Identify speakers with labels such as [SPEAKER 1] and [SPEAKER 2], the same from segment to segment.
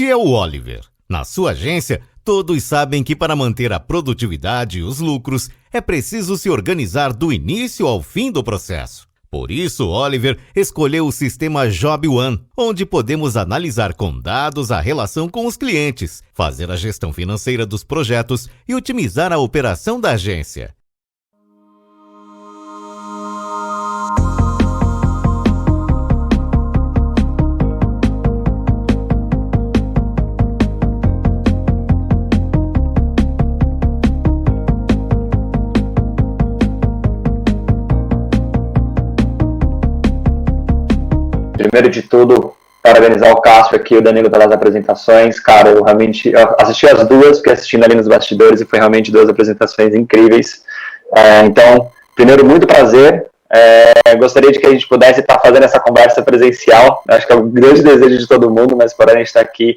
[SPEAKER 1] é o Oliver. Na sua agência, todos sabem que para manter a produtividade e os lucros, é preciso se organizar do início ao fim do processo. Por isso, Oliver escolheu o sistema Job One, onde podemos analisar com dados a relação com os clientes, fazer a gestão financeira dos projetos e otimizar a operação da agência.
[SPEAKER 2] Primeiro de tudo, parabenizar o Cássio aqui, o Danilo, pelas apresentações. Cara, eu realmente assisti as duas, fiquei assistindo ali nos bastidores e foi realmente duas apresentações incríveis. Então, primeiro, muito prazer. Gostaria de que a gente pudesse estar fazendo essa conversa presencial. Acho que é o grande desejo de todo mundo, mas porém a gente está aqui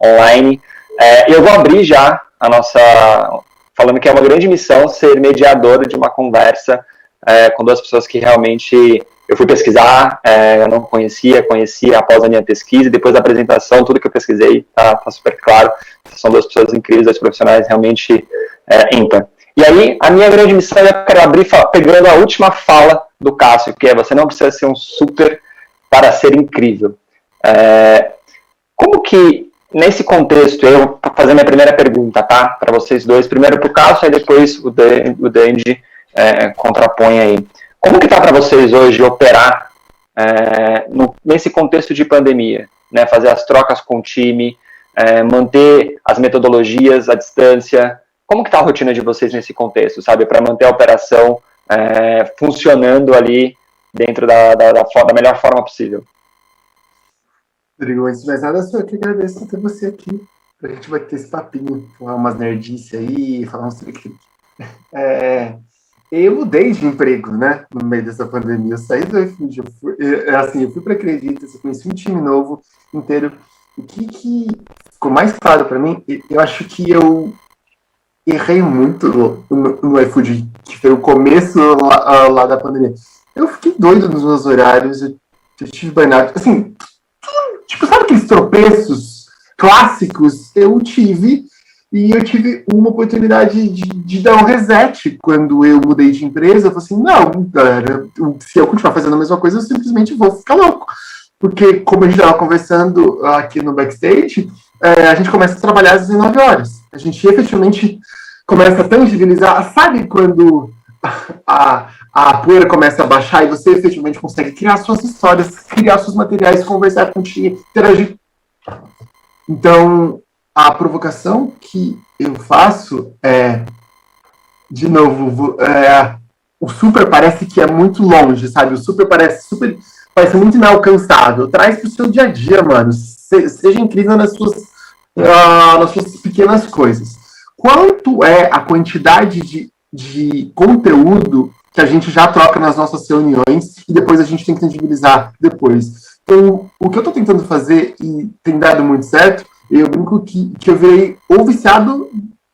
[SPEAKER 2] online. E eu vou abrir já a nossa... Falando que é uma grande missão ser mediador de uma conversa com duas pessoas que realmente... Eu fui pesquisar, eu não conhecia após a minha pesquisa, e depois da apresentação, tudo que eu pesquisei tá super claro. São duas pessoas incríveis, dois profissionais realmente ímpar. E aí, a minha grande missão é eu quero abrir pegando a última fala do Cássio, que é: você não precisa ser um super para ser incrível. Como que, nesse contexto, eu vou fazer minha primeira pergunta, tá? Para vocês dois, primeiro para o Cássio, e depois o Dandy contrapõe aí. Como que está para vocês hoje operar nesse contexto de pandemia? Né? Fazer as trocas com o time, manter as metodologias à distância. Como que está a rotina de vocês nesse contexto, sabe? Para manter a operação funcionando ali dentro da melhor forma possível.
[SPEAKER 3] Rodrigo, antes de mais nada, só que agradeço ter você aqui. A gente vai ter esse papinho, falar umas nerdices aí, falar uns truques. Eu mudei de emprego, né, no meio dessa pandemia. Eu saí do iFood, eu fui para Acreditas, eu conheci um time novo inteiro. O que ficou mais claro para mim, eu acho que eu errei muito no iFood, que foi o começo lá da pandemia. Eu fiquei doido nos meus horários, eu tive burnout. Assim, tipo, sabe aqueles tropeços clássicos? Eu tive... E eu tive uma oportunidade de dar um reset quando eu mudei de empresa. Eu falei assim, não, galera, se eu continuar fazendo a mesma coisa, eu simplesmente vou ficar louco. Porque, como a gente estava conversando aqui no backstage, a gente começa a trabalhar às 19 horas. A gente efetivamente começa a tangibilizar. Sabe quando a poeira começa a baixar e você efetivamente consegue criar suas histórias, criar seus materiais, conversar com o time, interagir? Então... A provocação que eu faço de novo, o super parece que é muito longe, sabe? O super parece muito inalcançável. Traz pro seu dia a dia, mano. Seja incrível nas suas pequenas coisas. Quanto é a quantidade de conteúdo que a gente já troca nas nossas reuniões e depois a gente tem que tangibilizar depois? Então, o que eu tô tentando fazer e tem dado muito certo, eu brinco que eu virei o viciado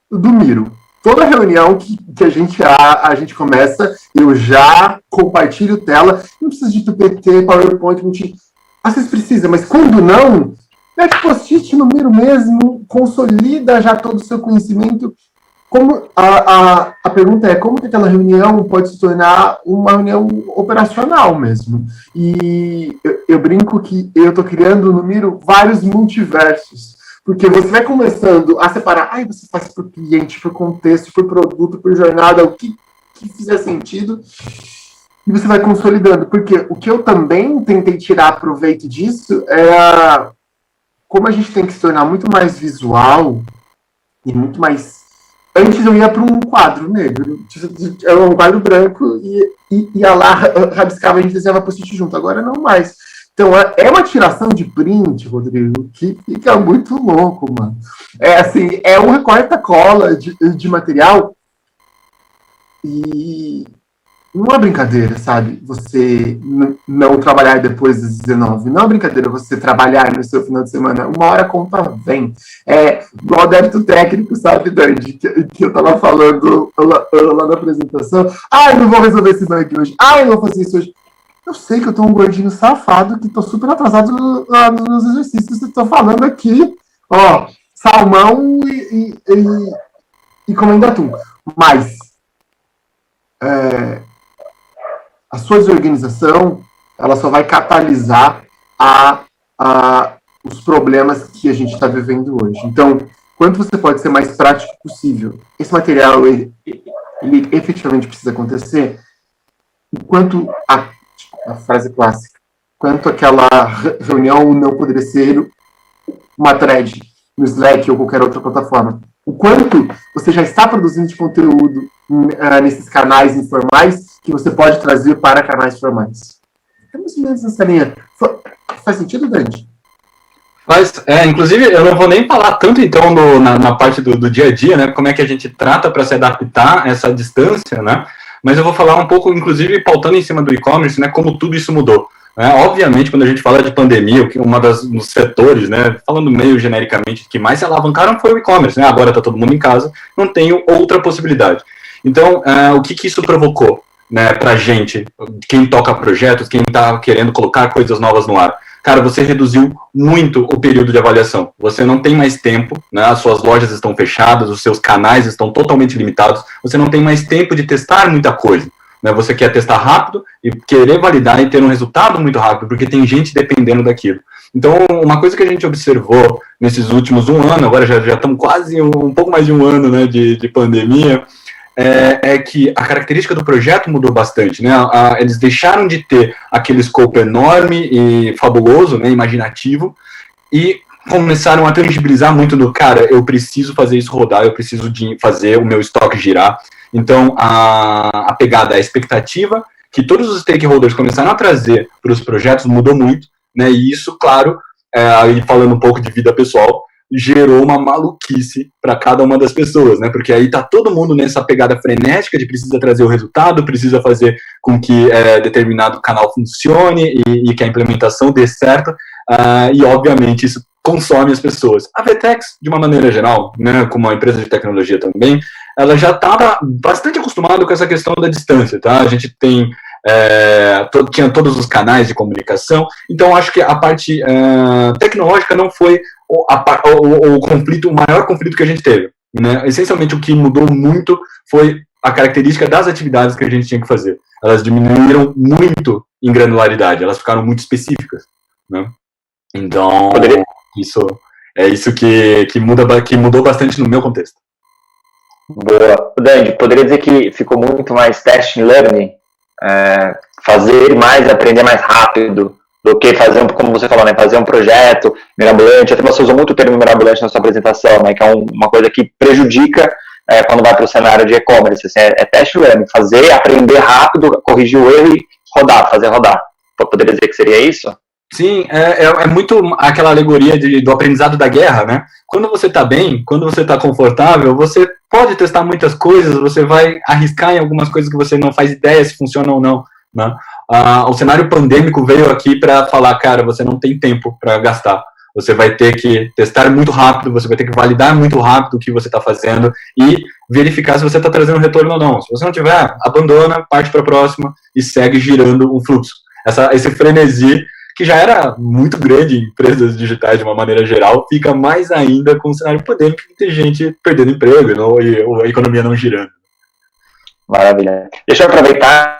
[SPEAKER 3] do Miro. Toda reunião que a gente começa, eu já compartilho tela. Não precisa de PPT, PowerPoint, às vezes precisa, mas quando não, mete post-it no Miro mesmo, consolida já todo o seu conhecimento. Como a pergunta é, como que aquela reunião pode se tornar uma reunião operacional mesmo? E eu brinco que eu estou criando no Miro vários multiversos. Porque você vai começando a separar, você faz por cliente, por contexto, por produto, por jornada, o que fizer sentido, e você vai consolidando. Porque o que eu também tentei tirar proveito disso é como a gente tem que se tornar muito mais visual e muito mais... Antes eu ia para um quadro negro, era um quadro branco, e ia lá, rabiscava, a gente desenhava post-it junto. Agora não mais. Então, é uma tiração de print, Rodrigo, que fica muito louco, mano. É um recorta-cola de material e não é brincadeira, sabe? Você não trabalhar depois das 19. Não é brincadeira você trabalhar no seu final de semana. Uma hora a conta vem. Igual débito técnico, sabe, Dandy? Que eu tava falando lá na apresentação. Eu não vou resolver esse bug hoje. Eu não vou fazer isso hoje. Eu sei que eu tô um gordinho safado, que tô super atrasado nos exercícios que estou falando aqui, ó, salmão e comendo atum. Mas a sua desorganização, ela só vai catalisar os problemas que a gente está vivendo hoje. Então, quanto você pode ser mais prático possível, esse material, ele efetivamente precisa acontecer, enquanto a frase clássica, quanto aquela reunião não poderia ser uma thread no Slack ou qualquer outra plataforma. O quanto você já está produzindo de conteúdo nesses canais informais que você pode trazer para canais formais. Estamos menos nessa linha. Faz sentido, Dante?
[SPEAKER 4] Mas, inclusive, eu não vou nem falar tanto, então, na parte do dia a dia, né, como é que a gente trata para se adaptar a essa distância, né, mas eu vou falar um pouco, inclusive, pautando em cima do e-commerce, né, como tudo isso mudou. Obviamente, quando a gente fala de pandemia, dos setores, né, falando meio genericamente, que mais se alavancaram foi o e-commerce, né, agora está todo mundo em casa, não tenho outra possibilidade. Então, o que isso provocou, né, pra gente, quem toca projetos, quem está querendo colocar coisas novas no ar? Cara, você reduziu muito o período de avaliação. Você não tem mais tempo, né? As suas lojas estão fechadas, os seus canais estão totalmente limitados, você não tem mais tempo de testar muita coisa. Né? Você quer testar rápido e querer validar e ter um resultado muito rápido, porque tem gente dependendo daquilo. Então, uma coisa que a gente observou nesses últimos um ano, agora já estamos quase um pouco mais de um ano, né, de pandemia, é que a característica do projeto mudou bastante, né? Eles deixaram de ter aquele scope enorme e fabuloso, né, imaginativo, e começaram a tangibilizar muito do, cara, eu preciso fazer isso rodar, eu preciso de fazer o meu estoque girar. Então, a pegada, a expectativa que todos os stakeholders começaram a trazer para os projetos mudou muito, né? E isso, claro, aí falando um pouco de vida pessoal, gerou uma maluquice para cada uma das pessoas, né? Porque aí tá todo mundo nessa pegada frenética de precisa trazer o resultado, precisa fazer com que determinado canal funcione e que a implementação dê certo, e obviamente isso consome as pessoas. A VTEX, de uma maneira geral, né, como uma empresa de tecnologia também, ela já estava bastante acostumada com essa questão da distância, tá? A gente tinha todos os canais de comunicação, então acho que a parte tecnológica não foi o maior conflito que a gente teve, né? Essencialmente o que mudou muito foi a característica das atividades que a gente tinha que fazer. Elas diminuíram muito em granularidade, elas ficaram muito específicas, né? Então, isso que mudou bastante no meu contexto.
[SPEAKER 2] Boa. Dandy, poderia dizer que ficou muito mais test and learning? Fazer mais, aprender mais rápido do que fazer, como você falou, né, fazer um projeto mirabolante. Até você usou muito o termo mirabolante na sua apresentação, né, que é uma coisa que prejudica quando vai para o cenário de e-commerce. Assim, test and learning, fazer, aprender rápido, corrigir o erro e fazer rodar. Poderia dizer que seria isso?
[SPEAKER 4] Sim, é muito aquela alegoria do aprendizado da guerra, né? Quando você está bem, quando você está confortável, você pode testar muitas coisas, você vai arriscar em algumas coisas que você não faz ideia se funcionam ou não, né? O cenário pandêmico veio aqui para falar, cara, você não tem tempo para gastar. Você vai ter que testar muito rápido, você vai ter que validar muito rápido o que você está fazendo e verificar se você está trazendo retorno ou não. Se você não tiver, abandona, parte para a próxima e segue girando um fluxo. Esse frenesi, que já era muito grande em empresas digitais de uma maneira geral, fica mais ainda com o cenário pandêmico que tem gente perdendo emprego e a economia não girando.
[SPEAKER 2] Maravilha. Deixa eu aproveitar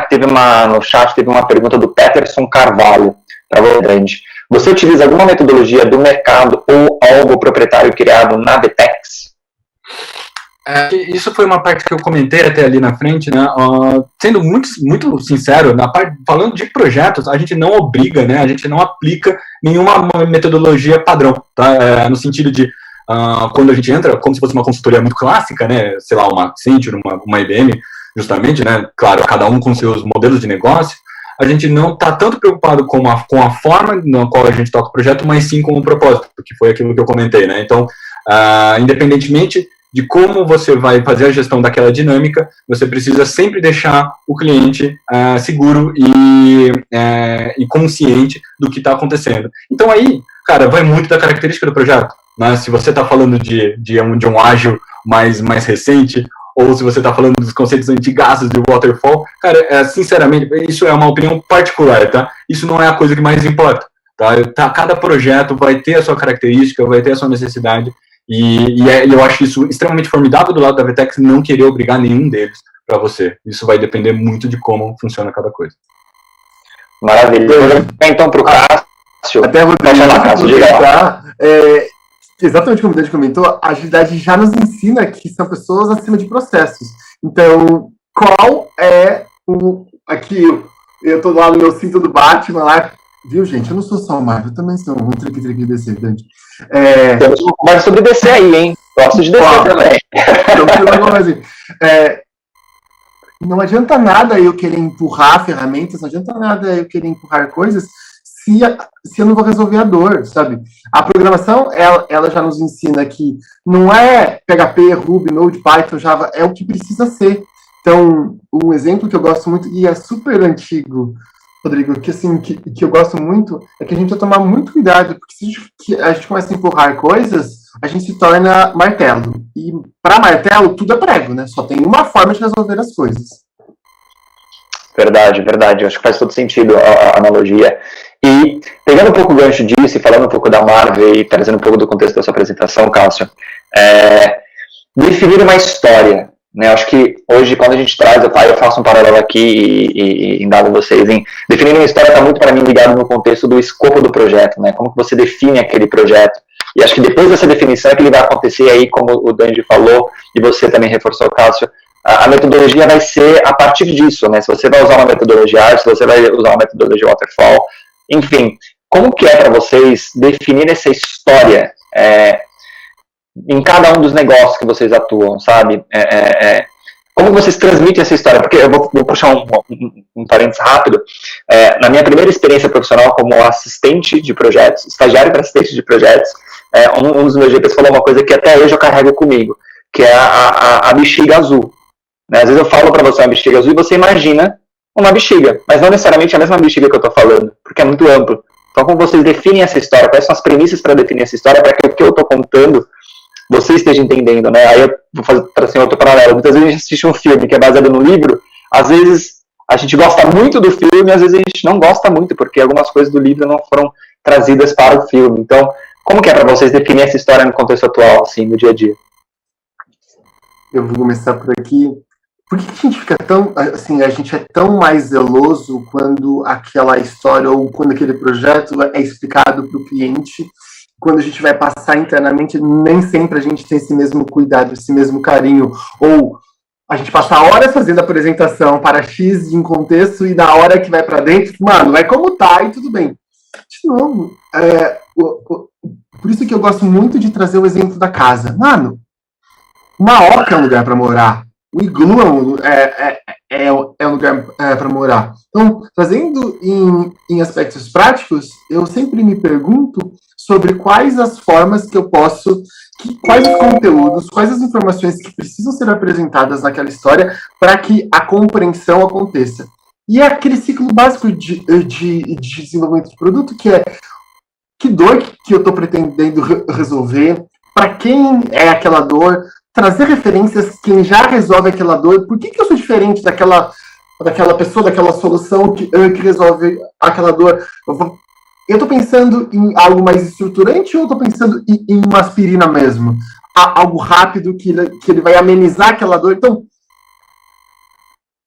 [SPEAKER 2] que no chat teve uma pergunta do Peterson Carvalho para você, Dandy. Você utiliza alguma metodologia do mercado ou algo proprietário criado na VTEX?
[SPEAKER 4] Isso foi uma parte que eu comentei até ali na frente, né? Sendo muito, muito sincero, falando de projetos, a gente não obriga, né? A gente não aplica nenhuma metodologia padrão, tá? No sentido de quando a gente entra, como se fosse uma consultoria muito clássica, né? Sei lá, uma Accenture, uma IBM, justamente, né? Claro, cada um com seus modelos de negócio. A gente não está tanto preocupado com a forma na qual a gente toca o projeto, mas sim com o propósito, que foi aquilo que eu comentei, né? Então, independentemente de como você vai fazer a gestão daquela dinâmica, você precisa sempre deixar o cliente seguro e consciente do que está acontecendo. Então aí, cara, vai muito da característica do projeto, né? Se você está falando de um ágil mais recente, ou se você está falando dos conceitos antigaços de waterfall, cara, sinceramente, isso é uma opinião particular, tá? Isso não é a coisa que mais importa. Cada projeto vai ter a sua característica, vai ter a sua necessidade, e eu acho isso extremamente formidável do lado da VTEX não querer obrigar nenhum deles para você. Isso vai depender muito de como funciona cada coisa.
[SPEAKER 2] Maravilha. Então, para o Cássio,
[SPEAKER 3] até vou
[SPEAKER 2] Cássio,
[SPEAKER 3] exatamente como o Dante comentou, a agilidade já nos ensina que são pessoas acima de processos. Então, qual é o... Aqui, eu tô lá no meu cinto do Batman lá, viu, gente? Eu não sou só o Marvel, eu também sou um trick DC, Dante.
[SPEAKER 2] Temos uma conversa sobre DC aí, hein? Gosto de DC também.
[SPEAKER 3] Não adianta nada eu querer empurrar ferramentas, não adianta nada eu querer empurrar coisas se eu não vou resolver a dor, sabe? A programação, ela já nos ensina que não é PHP, Ruby, Node, Python, Java, é o que precisa ser. Então, um exemplo que eu gosto muito, e é super antigo, Rodrigo, que eu gosto muito, é que a gente vai tomar muito cuidado, porque se a gente começa a empurrar coisas, a gente se torna martelo. E para martelo, tudo é prego, né? Só tem uma forma de resolver as coisas.
[SPEAKER 2] Verdade. Acho que faz todo sentido a analogia. E pegando um pouco o gancho disso e falando um pouco da Marvel e trazendo um pouco do contexto da sua apresentação, Cássio, definir uma história. Né, acho que hoje, quando a gente traz, eu faço um paralelo aqui e indago vocês em definir uma história, está muito para mim ligado no contexto do escopo do projeto, né, como que você define aquele projeto. E acho que depois dessa definição é que ele vai acontecer aí, como o Dandy falou, e você também reforçou, Cássio, a metodologia vai ser a partir disso, né, se você vai usar uma metodologia ágil, se você vai usar uma metodologia waterfall, enfim, como que é para vocês definir essa história em cada um dos negócios que vocês atuam, sabe? Como vocês transmitem essa história? Porque eu vou puxar um parênteses rápido. Na minha primeira experiência profissional como assistente de projetos, estagiário para assistente de projetos, um dos meus GPs falou uma coisa que até hoje eu carrego comigo, que é a bexiga azul. Né? Às vezes eu falo para você uma bexiga azul e você imagina uma bexiga, mas não necessariamente a mesma bexiga que eu estou falando, porque é muito amplo. Então, como vocês definem essa história? Quais são as premissas para definir essa história para que o que eu estou contando você esteja entendendo, né? Aí eu vou fazer para assim, outro paralelo. Muitas vezes a gente assiste um filme que é baseado no livro, às vezes a gente gosta muito do filme, às vezes a gente não gosta muito, porque algumas coisas do livro não foram trazidas para o filme. Então, como que é para vocês definir essa história no contexto atual, assim, no dia a dia?
[SPEAKER 3] Eu vou começar por aqui. Por que a gente fica tão, assim, a gente é tão mais zeloso quando aquela história ou quando aquele projeto é explicado para o cliente? Quando a gente vai passar internamente, nem sempre a gente tem esse mesmo cuidado, esse mesmo carinho. Ou a gente passa horas fazendo a apresentação para X em contexto e na hora que vai para dentro, mano, é como tá e tudo bem. De novo, por isso que eu gosto muito de trazer o exemplo da casa. Mano, uma oca é um lugar para morar. O iglu é um lugar para morar. Então, trazendo em aspectos práticos, eu sempre me pergunto sobre quais as formas que eu posso, quais os conteúdos, quais as informações que precisam ser apresentadas naquela história para que a compreensão aconteça. E é aquele ciclo básico de desenvolvimento de produto, que é que dor que eu estou pretendendo resolver, para quem é aquela dor, trazer referências quem já resolve aquela dor, por que eu sou diferente daquela pessoa, daquela solução que resolve aquela dor. Eu estou pensando em algo mais estruturante ou estou pensando em uma aspirina mesmo? Algo rápido que ele vai amenizar aquela dor. Então,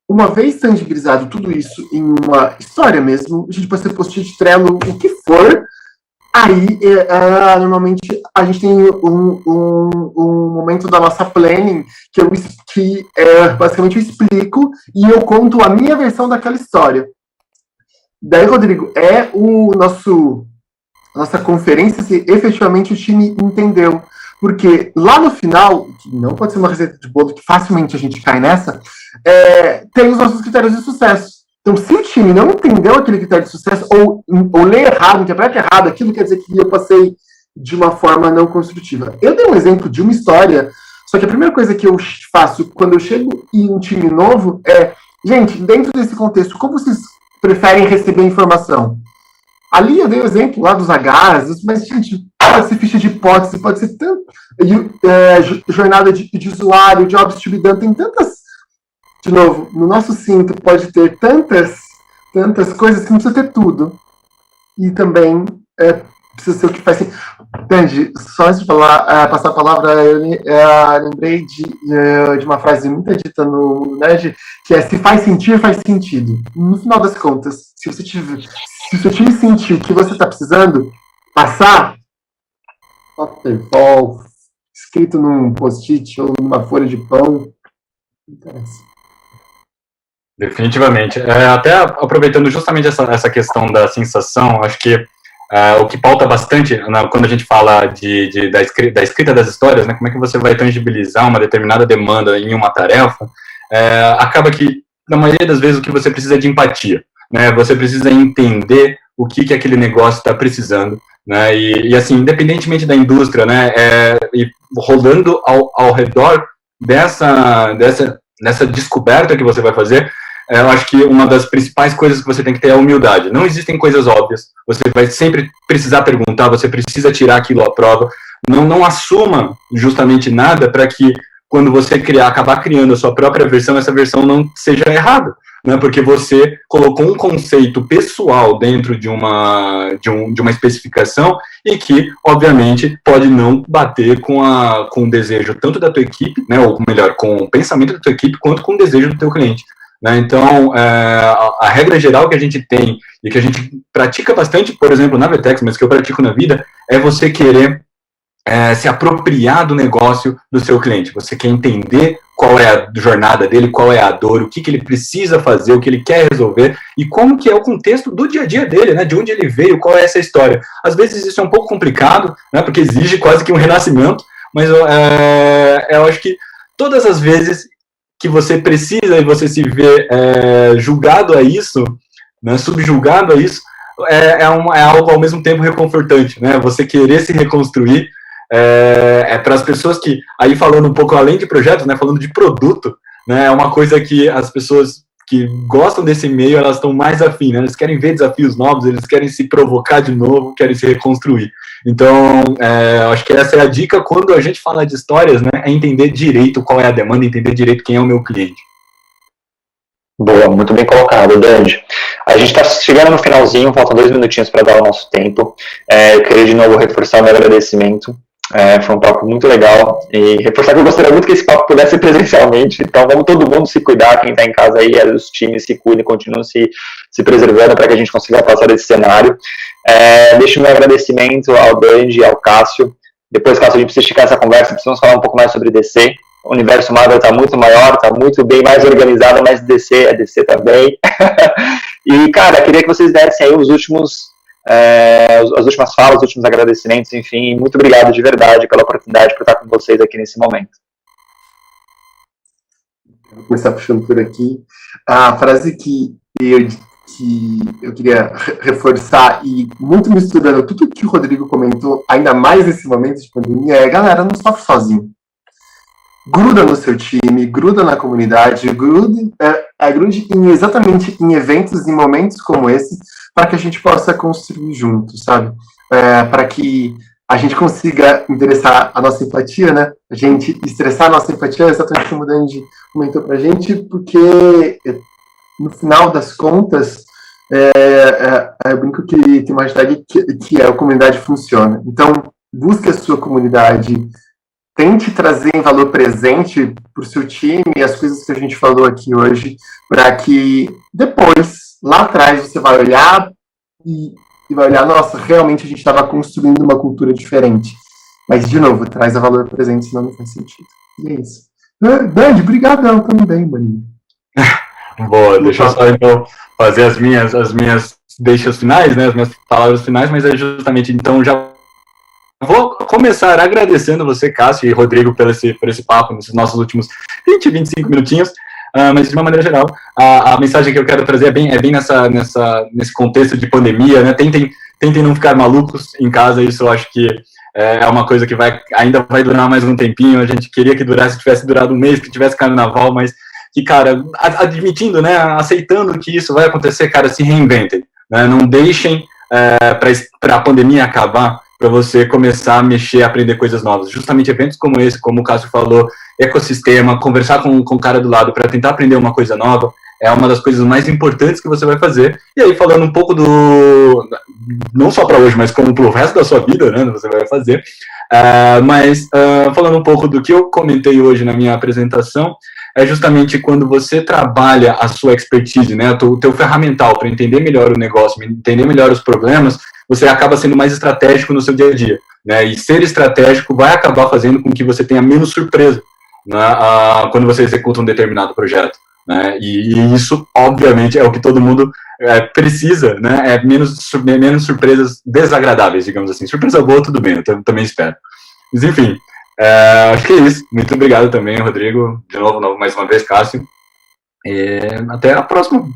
[SPEAKER 3] uma vez tangibilizado tudo isso em uma história mesmo, a gente pode ser post-it, Trello, o que for, aí normalmente a gente tem um momento da nossa planning que basicamente eu explico e eu conto a minha versão daquela história. Daí, Rodrigo, nossa conferência se efetivamente o time entendeu. Porque lá no final, que não pode ser uma receita de bolo, que facilmente a gente cai nessa, tem os nossos critérios de sucesso. Então, se o time não entendeu aquele critério de sucesso, ou lê errado, interpreta errado, aquilo quer dizer que eu passei de uma forma não construtiva. Eu dei um exemplo de uma história, só que a primeira coisa que eu faço quando eu chego em um time novo é, gente, dentro desse contexto, como vocês preferem receber informação? Ali eu dei o exemplo lá dos Hs, mas, gente, pode ser ficha de hipótese, pode ser tanto, jornada de usuário, jobs to be done, tem tantas, de novo, no nosso cinto pode ter tantas coisas que não precisa ter tudo. E também precisa ser o que faz sentido. Entendi. Só antes de falar, passar a palavra, eu lembrei de uma frase muito dita no Nerd, que é: se faz sentir, faz sentido. No final das contas, se o seu time sentir o que você está precisando, passar, waterfall, escrito num post-it ou numa folha de pão, não interessa.
[SPEAKER 4] Definitivamente. Até aproveitando justamente essa questão da sensação, acho que o que pauta bastante quando a gente fala da escrita das histórias, né, como é que você vai tangibilizar uma determinada demanda em uma tarefa, acaba que, na maioria das vezes, o que você precisa é de empatia. Né, você precisa entender o que aquele negócio está precisando. Né, e assim, independentemente da indústria, né, e rolando ao redor dessa descoberta que você vai fazer, eu acho que uma das principais coisas que você tem que ter é a humildade. Não existem coisas óbvias. Você vai sempre precisar perguntar, você precisa tirar aquilo à prova. Não assuma justamente nada para que, quando você acabar criando a sua própria versão, essa versão não seja errada. Né? Porque você colocou um conceito pessoal dentro de uma especificação e que, obviamente, pode não bater com o desejo tanto da tua equipe, né? Ou melhor, com o pensamento da tua equipe, quanto com o desejo do teu cliente. Né? Então, a regra geral que a gente tem e que a gente pratica bastante, por exemplo, na Vetex, mas que eu pratico na vida, é você querer se apropriar do negócio do seu cliente. Você quer entender qual é a jornada dele, qual é a dor, o que ele precisa fazer, o que ele quer resolver e como que é o contexto do dia a dia dele, né? De onde ele veio, qual é essa história. Às vezes isso é um pouco complicado, né? Porque exige quase que um renascimento, mas eu acho que todas as vezes que você precisa e você se vê julgado a isso, né, subjugado a isso, é algo ao mesmo tempo reconfortante, né? Você querer se reconstruir para as pessoas que, aí falando um pouco além de projetos, né, falando de produto, né, é uma coisa que as pessoas que gostam desse meio, elas estão mais afim, né? Eles querem ver desafios novos, eles querem se provocar de novo, querem se reconstruir. Então, acho que essa é a dica quando a gente fala de histórias, né? É entender direito qual é a demanda, entender direito quem é o meu cliente.
[SPEAKER 2] Boa, muito bem colocado, Dandy. A gente está chegando no finalzinho, faltam 2 minutinhos para dar o nosso tempo. Eu queria de novo reforçar o meu agradecimento. Foi um papo muito legal e reforçar que eu gostaria muito que esse papo pudesse ser presencialmente, então vamos todo mundo se cuidar, quem está em casa aí, os times se cuidem, continuem se preservando para que a gente consiga passar desse cenário. Deixo o meu agradecimento ao Dandy e ao Cássio. Depois, Cássio, a gente precisa esticar essa conversa, precisamos falar um pouco mais sobre DC. O universo Marvel está muito maior, está muito bem mais organizado, mas DC é DC também. E, cara, queria que vocês dessem aí as últimas falas, os últimos agradecimentos, enfim, muito obrigado de verdade pela oportunidade por estar com vocês aqui nesse momento.
[SPEAKER 3] Vou começar puxando por aqui. A frase que eu queria reforçar, e muito misturando tudo que o Rodrigo comentou, ainda mais nesse momento de pandemia, é: galera, não sofre sozinho. Gruda no seu time, gruda na comunidade, grude exatamente em eventos, em momentos como esse, para que a gente possa construir juntos, sabe? Para que a gente consiga endereçar a nossa empatia, né? A gente estressar a nossa empatia, exatamente como o Dandy comentou pra gente, porque no final das contas, eu brinco que tem uma hashtag que a comunidade funciona. Então, busque a sua comunidade, tente trazer em valor presente para o seu time as coisas que a gente falou aqui hoje, para que depois, lá atrás, você vai olhar e vai olhar: nossa, realmente a gente estava construindo uma cultura diferente. Mas, de novo, traz a valor presente, senão não faz sentido. E é isso. Dandy, brigadão também, maninho.
[SPEAKER 4] Boa, deixa eu só então fazer as minhas deixas finais, né, as minhas palavras finais, mas é justamente, então, já vou começar agradecendo você, Cássio e Rodrigo, por esse papo, nesses nossos últimos 20, 25 minutinhos, mas de uma maneira geral, a mensagem que eu quero trazer é bem nesse contexto de pandemia, né? Tentem não ficar malucos em casa, isso eu acho que é uma coisa que ainda vai durar mais um tempinho. A gente queria que tivesse durado um mês, que tivesse carnaval, mas que, cara, admitindo, né, aceitando que isso vai acontecer, cara, se reinventem, né? Não deixem para a pandemia acabar, para você começar a mexer, a aprender coisas novas. Justamente eventos como esse, como o Cássio falou, ecossistema, conversar com o cara do lado para tentar aprender uma coisa nova, é uma das coisas mais importantes que você vai fazer. E aí, falando um pouco não só para hoje, mas como para o resto da sua vida, né, você vai fazer, falando um pouco do que eu comentei hoje na minha apresentação, é justamente quando você trabalha a sua expertise, né, o teu ferramental para entender melhor o negócio, entender melhor os problemas, você acaba sendo mais estratégico no seu dia a dia, né, e ser estratégico vai acabar fazendo com que você tenha menos surpresa, né, quando você executa um determinado projeto, né, e isso, obviamente, é o que todo mundo precisa, né, menos surpresas desagradáveis, digamos assim. Surpresa boa, tudo bem, eu também espero. Mas, enfim, acho que é isso. Muito obrigado também, Rodrigo, de novo mais uma vez, Cássio. E até a próxima,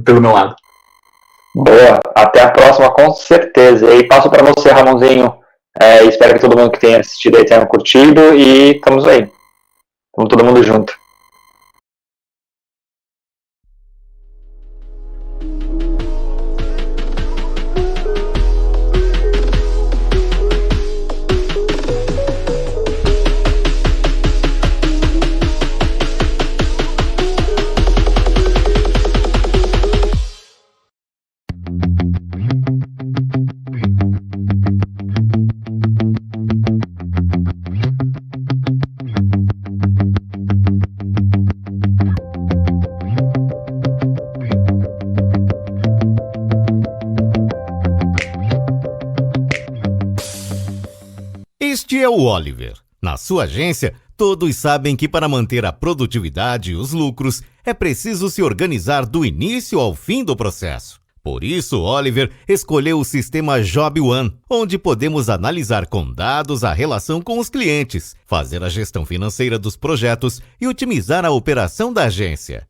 [SPEAKER 4] pelo meu lado.
[SPEAKER 2] Boa, até a próxima, com certeza. E passo para você, Ramonzinho. Espero que todo mundo que tenha assistido aí tenha curtido e estamos aí. Estamos todo mundo junto.
[SPEAKER 1] Este é o Oliver. Na sua agência, todos sabem que para manter a produtividade e os lucros, é preciso se organizar do início ao fim do processo. Por isso, Oliver escolheu o sistema Job One, onde podemos analisar com dados a relação com os clientes, fazer a gestão financeira dos projetos e otimizar a operação da agência.